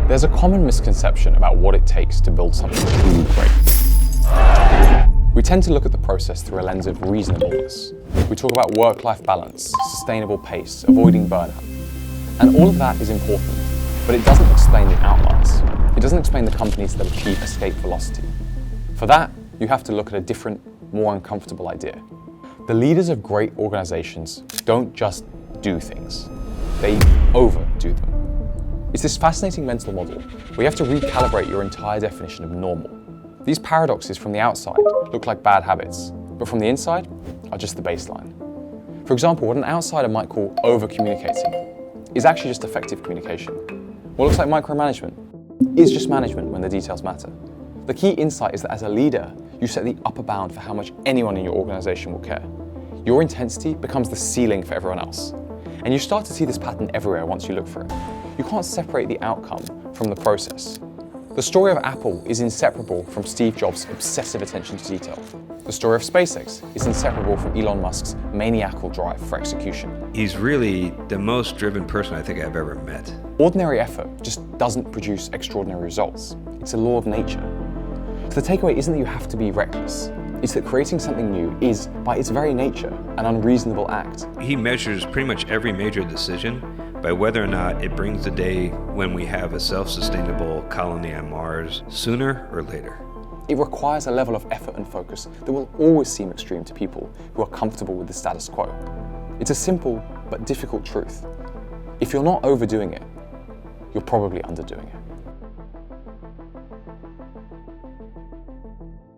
There's a common misconception about what it takes to build something truly great. We tend to look at the process through a lens of reasonableness. We talk about work-life balance, sustainable pace, avoiding burnout. And all of that is important, but it doesn't explain the outliers. It doesn't explain the companies that achieve escape velocity. For that, you have to look at a different, more uncomfortable idea. The leaders of great organizations don't just do things, they overdo them. It's this fascinating mental model where you have to recalibrate your entire definition of normal. These paradoxes from the outside look like bad habits, but from the inside are just the baseline. For example, what an outsider might call over-communicating is actually just effective communication. What looks like micromanagement is just management when the details matter. The key insight is that as a leader, you set the upper bound for how much anyone in your organization will care. Your intensity becomes the ceiling for everyone else. And you start to see this pattern everywhere once you look for it. You can't separate the outcome from the process. The story of Apple is inseparable from Steve Jobs' obsessive attention to detail. The story of SpaceX is inseparable from Elon Musk's maniacal drive for execution. He's really the most driven person I think I've ever met. Ordinary effort just doesn't produce extraordinary results. It's a law of nature. So the takeaway isn't that you have to be reckless. It's that creating something new is, by its very nature, an unreasonable act. He measures pretty much every major decision by whether or not it brings the day when we have a self-sustainable colony on Mars sooner or later. It requires a level of effort and focus that will always seem extreme to people who are comfortable with the status quo. It's a simple but difficult truth. If you're not overdoing it, you're probably underdoing it.